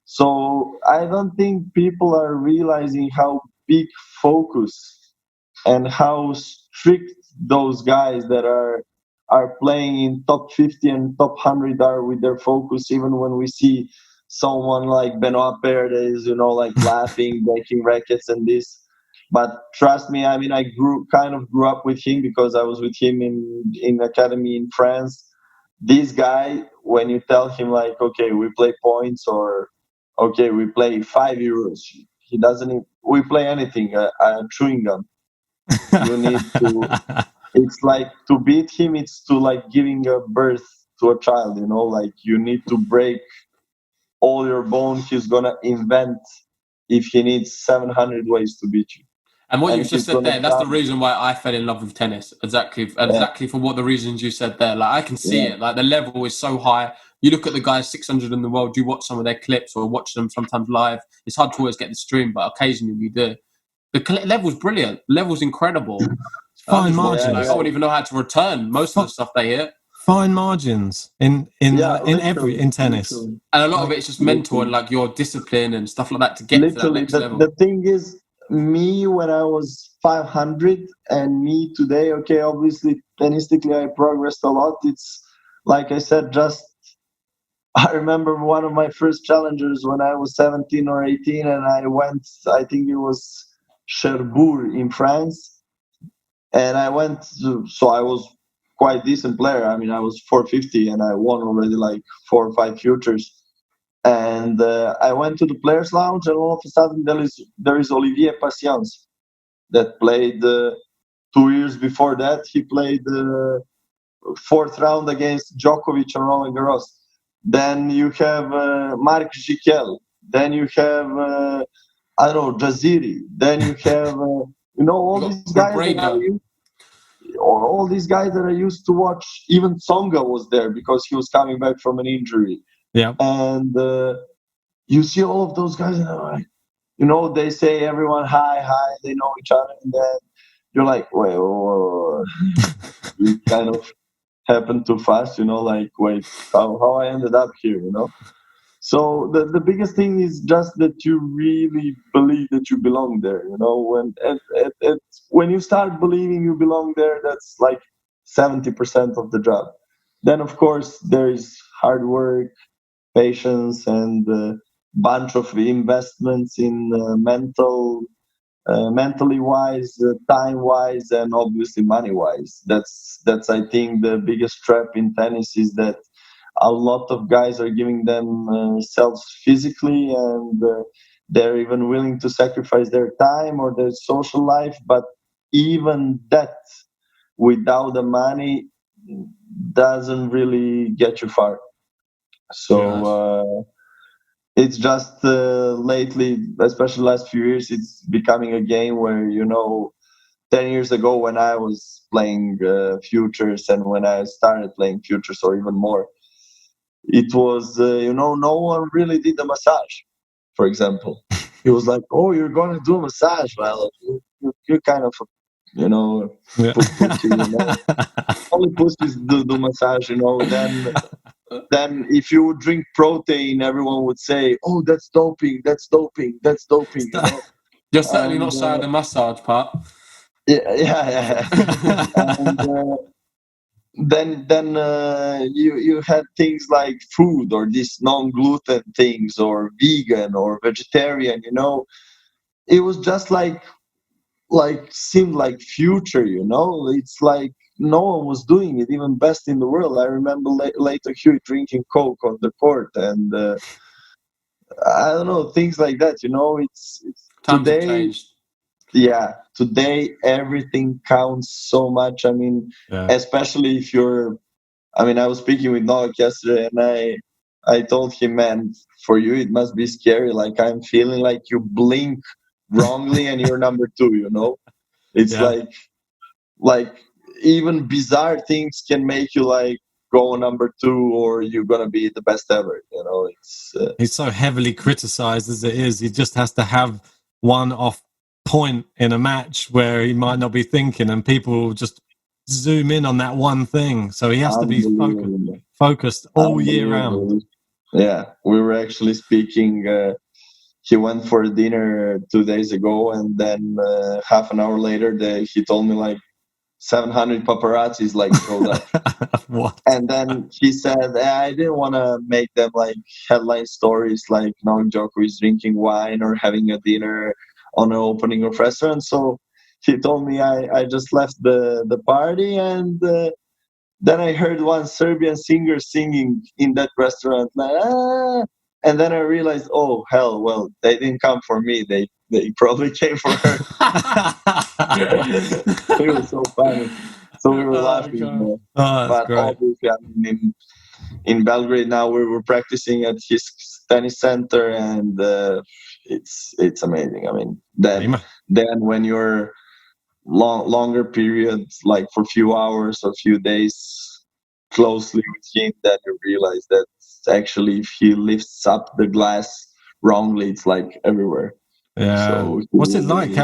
So I don't think people are realizing how big focus and how strict those guys that are playing in top 50 and top 100 are with their focus. Even when we see someone like Benoit Paire that is like laughing, breaking rackets and this. But trust me, I mean, I grew up with him because I was with him in academy in France. this guy, when you tell him like, okay, we play points, or okay, we play €5, he doesn't even, we play anything, chewing gum. You need to, it's like to beat him, it's to like giving a birth to a child, you know, like you need to break all your bone. He's gonna invent if he needs 700 ways to beat you. And what you've just said there, that's the reason why I fell in love with tennis. Exactly for what the reasons you said there. Like, I can see it. Like, the level is so high. You look at the guys 600 in the world, you watch some of their clips or watch them sometimes live. It's hard to always get the stream, but occasionally we do. The level's brilliant. The level's incredible. Fine margins. Like, I wouldn't even know how to return most of the stuff they hit. Fine margins in tennis. Literally. And a lot of it is just mental and like your discipline and stuff like that to get to that next level. The thing is, me when I was 500 and me today, okay, obviously tennistically I progressed a lot. It's like I said, I remember one of my first challengers when I was 17 or 18, and I went, I think it was Cherbourg in France, and I went, so I was quite decent player. I mean, I was 450 and I won already like 4 or 5 futures. And I went to the players' lounge, and all of a sudden there is Olivier Patience that played 2 years before that. He played the 4th round against Djokovic on Roland Garros. Then you have Marc GTL. Then you have I don't know, Jaziri. Then you have all these guys all these guys that I used to watch. Even Tsonga was there because he was coming back from an injury. Yeah. And you see all of those guys, and they say everyone hi, they know each other, and then you're like, wait, it kind of happened too fast, like, wait, how I ended up here, So the biggest thing is just that you really believe that you belong there, when you start believing you belong there, that's like 70% of the job. Then of course there is hard work, patience, and a bunch of investments in mentally wise, time wise, and obviously money wise. That's I think the biggest trap in tennis is that a lot of guys are giving themselves physically, and they're even willing to sacrifice their time or their social life, but even that without the money doesn't really get you far. So it's just lately, especially last few years, it's becoming a game where 10 years ago when I was playing futures, and when I started playing futures, or even more, it was no one really did the massage, for example. It was like, oh, you're going to do a massage? Well, you're kind of pussy, only pussies do massage, then if you would drink protein, everyone would say, oh, that's doping. You're certainly not saying the massage part. Yeah. And then you had things like food, or these non-gluten things, or vegan or vegetarian. It was just like seemed like future. It's like no one was doing it, even best in the world. I remember later Hewitt drinking Coke on the court, and I don't know, things like that. It's Times today. Have changed. Yeah, today everything counts so much. I mean, especially if you're. I mean, I was speaking with Novak yesterday, and I told him, man, for you it must be scary. Like, I'm feeling like you blink wrongly and you're number 2. It's like even bizarre things can make you like go number 2, or you're gonna be the best ever. It's he's so heavily criticized as it is. He just has to have one off point in a match where he might not be thinking, and people will just zoom in on that one thing. So he has to be focused all year round. Yeah, we were actually speaking. He went for dinner 2 days ago, and then half an hour later, he told me like 700 paparazzis like showed up. What? And then he said, I didn't want to make them like headline stories like Novak Djokovic drinking wine or having a dinner on an opening of restaurant. So he told me I just left the party, and then I heard one Serbian singer singing in that restaurant, and then I realized, oh hell, well, they didn't come for me. They probably came for her. It was so funny. So we were laughing. That's but great. Obviously, I mean, in Belgrade now we were practicing at his tennis center, and it's amazing. I mean, then when you're longer periods, like for few hours or few days closely with him, then you realize that actually if he lifts up the glass wrongly, it's like everywhere. Yeah. So what's it like?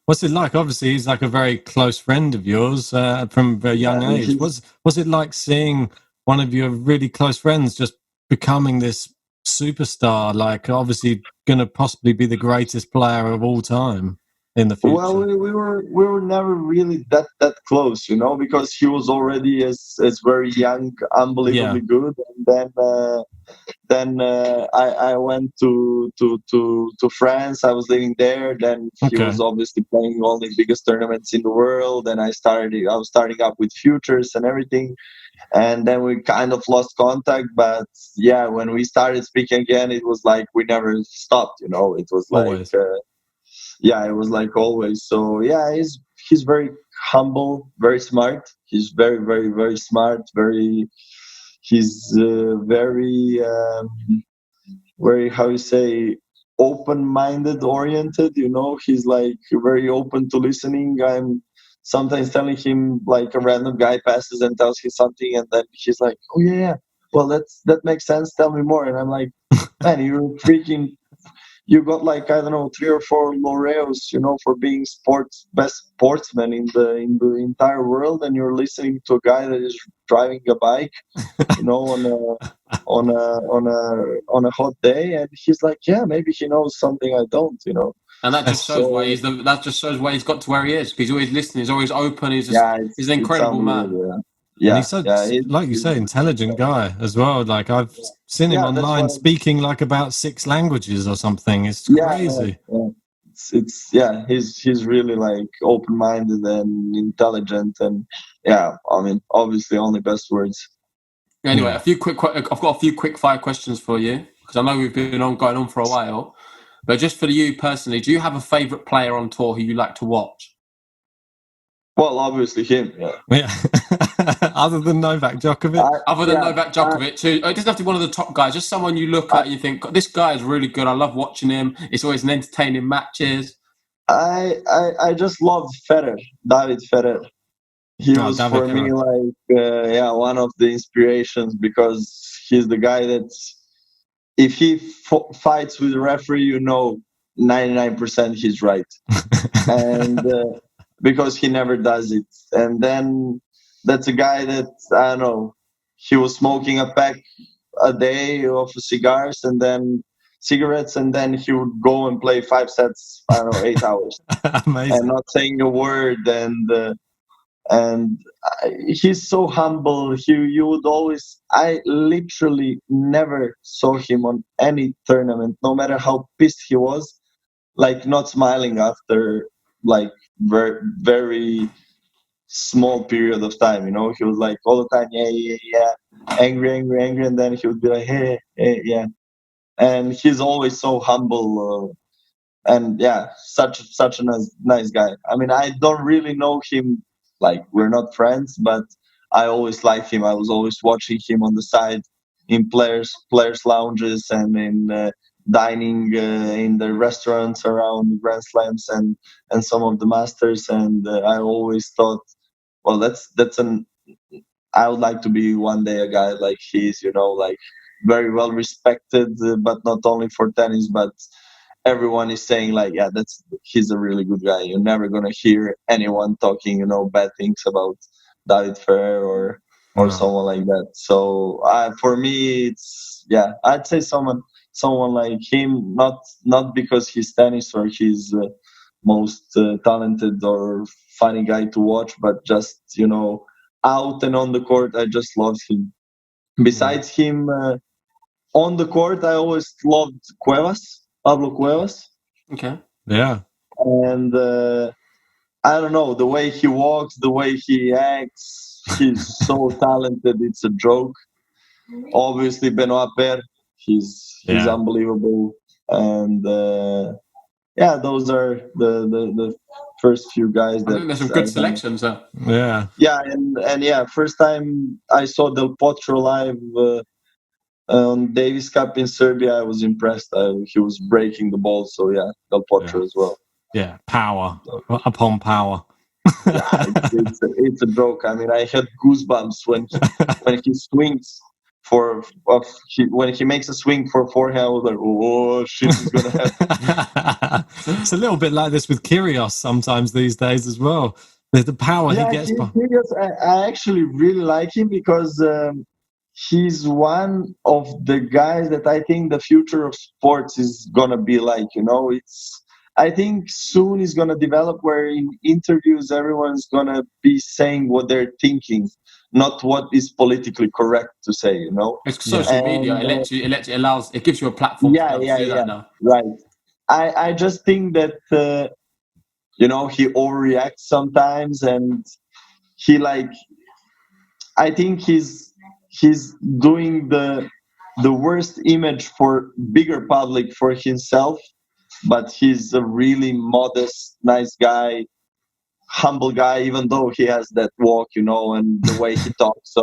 What's it like? Obviously, he's like a very close friend of yours from a very young age. What's it like seeing one of your really close friends just becoming this superstar? Like, obviously, going to possibly be the greatest player of all time in the future. Well, we were never really that close, you know, because he was already as very young, unbelievably good, and then I went to France. I was living there. Then he was obviously playing all the biggest tournaments in the world, and I was starting up with futures and everything. And then we kind of lost contact. But yeah, when we started speaking again, it was like we never stopped. You know, it was like it was like always. So yeah, he's very humble, very smart. He's very very very smart. He's very how you say, open-minded oriented, you know. He's like very open to listening. I'm sometimes telling him, like, a random guy passes and tells him something, and then he's like, oh yeah, well that makes sense, tell me more. And I'm like, man, you got like, I don't know, 3 or 4 laureates, you know, for being best sportsman in the entire world, and you're listening to a guy that is driving a bike, you know, on a hot day, and he's like, yeah, maybe he knows something I don't, you know. And that just shows why he's got to where he is, because he's always listening, he's always open. He's an incredible man. Yeah, and he's like you say, intelligent guy as well. Like, I've seen him online speaking like about 6 languages or something. It's crazy. He's really like open-minded and intelligent, and I mean, obviously only best words. Anyway, I've got a few quick fire questions for you, because I know we've been going on for a while. But just for you personally, do you have a favourite player on tour who you like to watch? Well, obviously him, yeah. Other than Novak Djokovic? Novak Djokovic, it doesn't have to be one of the top guys, just someone you look at and you think, this guy is really good, I love watching him, it's always an entertaining matches. I just love David Ferrer. He was for me like one of the inspirations, because he's the guy that if he fights with the referee, you know, 99% he's right. And because he never does it. And then that's a guy that, I don't know, he was smoking a pack a day of cigarettes and then he would go and play 5 sets, I don't know, 8 hours. Amazing. And not saying a word. And he's so humble. You would always, I literally never saw him on any tournament, no matter how pissed he was, like not smiling after like very, very small period of time, you know. He was like all the time, yeah, angry, and then he would be like, hey, yeah. And he's always so humble, and such a nice guy. I mean, I don't really know him, like, we're not friends, but I always liked him. I was always watching him on the side in players lounges and in dining in the restaurants around Grand Slams and some of the Masters, and I always thought, well, I would like to be one day a guy like he's, you know, like very well respected, but not only for tennis, but everyone is saying like, yeah, he's a really good guy. You're never gonna hear anyone talking, you know, bad things about David Ferrer or someone like that. So for me, it's I'd say someone like him, not because he's tennis or he's most talented or funny guy to watch, but just, you know, out and on the court, I just love him. Besides him, on the court, I always loved Pablo Cuevas. Okay. Yeah. And I don't know, the way he walks, the way he acts, he's so talented. It's a joke. Obviously, Benoit Paire, he's unbelievable. And those are the first few guys that I think there's some good selections. First time I saw Del Potro live on Davis Cup in Serbia, I was impressed. He was breaking the ball, so Del Potro as well. Yeah, power upon power. It's a joke. I mean, I had goosebumps when he swings when he makes a swing for forehand. I was like, oh shit, is gonna happen. It's a little bit like this with Kyrgios sometimes these days as well. The power he gets. Kyrgios, I actually really like him because he's one of the guys that I think the future of sports is gonna be like. I think soon is gonna develop where in interviews everyone's gonna be saying what they're thinking, not what is politically correct to say. It's social media. It gives you a platform to do that now. Right. I just think that he overreacts sometimes, and I think he's doing the worst image for bigger public for himself, but he's a really modest, nice guy, humble guy, even though he has that walk, and the way he talks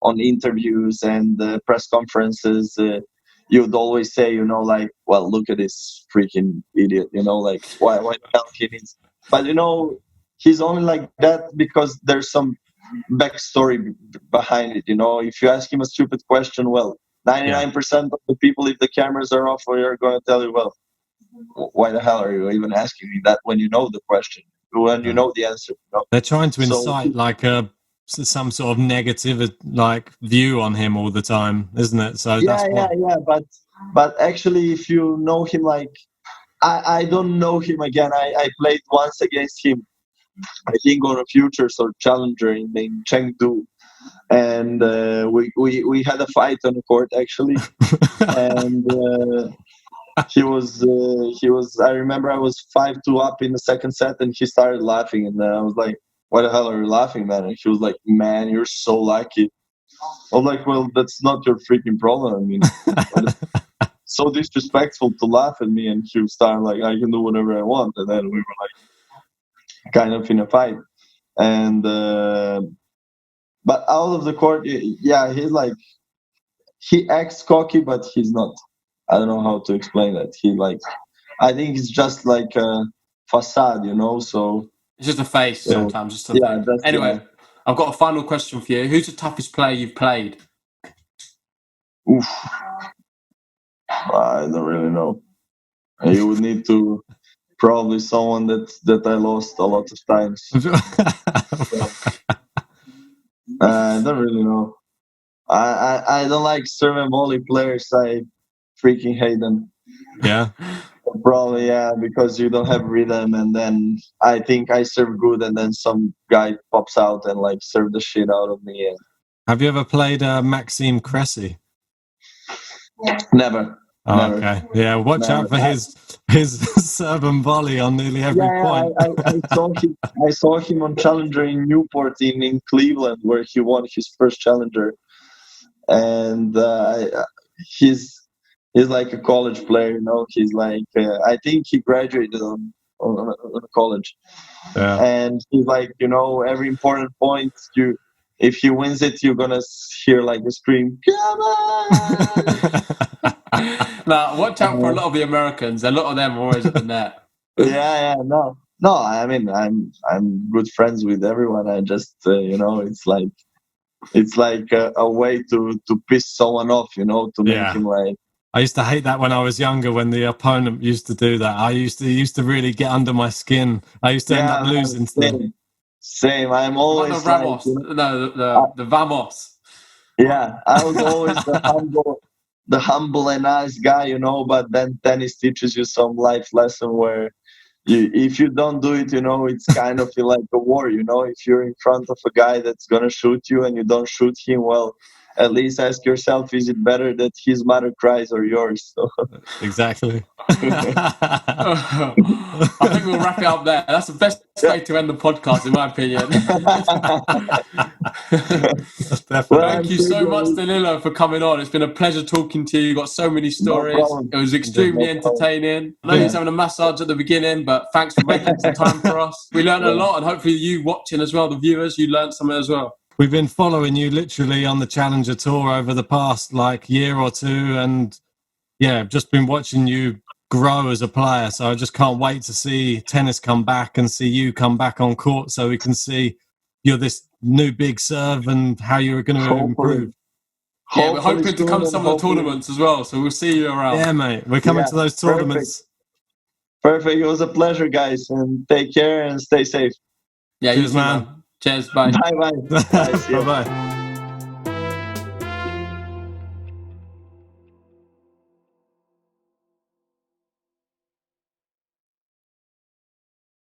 on interviews and press conferences. You'd always say, well, look at this freaking idiot, why the hell he needs. But he's only like that because there's some backstory behind it. If you ask him a stupid question, well, 99% of the people, if the cameras are off, are going to tell you, well, why the hell are you even asking me that when you know the question, when you know the answer? They're trying to incite some sort of negative view on him all the time, isn't it? So but actually, if you know him, I don't know him again. I played once against him, I think on a Futures or Challenger in Chengdu, and we had a fight on the court actually, and he was. I remember I was 5-2 up in the second set, and he started laughing, and I was like, "Why the hell are you laughing, man?" And he was like, "Man, you're so lucky." I'm like, "Well, that's not your freaking problem. I mean, so disrespectful to laugh at me." And he started like, "I can do whatever I want," and then we were like, kind of in a fight, and but out of the court, he's like, he acts cocky, but he's not. I don't know how to explain that. I think it's just like a facade, so it's just a face sometimes. Anyway, I've got a final question for you. Who's the toughest player you've played? Oof. I don't really know. You would need to probably someone that I lost a lot of times. I don't really know. I don't like Serbian volley players. I freaking hate them. Yeah. Probably, because you don't have rhythm, and then I think I serve good, and then some guy pops out and serve the shit out of me. Have you ever played Maxime Cressy? Never. Oh, never. Okay. Yeah, watch out for his Serbian volley on nearly every point. I saw him on Challenger in Newport in Cleveland, where he won his first Challenger, and he's like a college player, He's like I think he graduated on college, and he's like, every important point, if he wins it, you're gonna hear a scream, "Come on!" Now, watch out for a lot of the Americans. A lot of them are always at the net. No. I mean, I'm good friends with everyone. I just, it's like a way to piss someone off, to make him like. I used to hate that when I was younger, when the opponent used to do that. I used to really get under my skin. I used to end up losing to them. Same. I'm always the Ramos. The Vamos. Yeah, I was always the humble and nice guy, but then tennis teaches you some life lesson where if you don't do it, it's kind of like a war, if you're in front of a guy that's going to shoot you and you don't shoot him, well, at least ask yourself, is it better that his mother cries or yours? So. Exactly. I think we'll wrap it up there. That's the best way to end the podcast, in my opinion. Thank you so much, Danilo, for coming on. It's been a pleasure talking to you. You got so many stories. It was extremely entertaining. I know he was having a massage at the beginning, but thanks for making some time for us. We learned a lot, and hopefully you watching as well, the viewers, you learned something as well. We've been following you literally on the Challenger Tour over the past year or two, and just been watching you grow as a player. So I just can't wait to see tennis come back and see you come back on court, so we can see you're this new big serve and how you're going to improve. Yeah, we're hoping to come to some of the tournaments as well, so we'll see you around. Yeah, mate, we're coming to those tournaments. Perfect. It was a pleasure, guys, and take care and stay safe. Yeah, cheers, man. Cheers, bye. Bye. Bye-bye.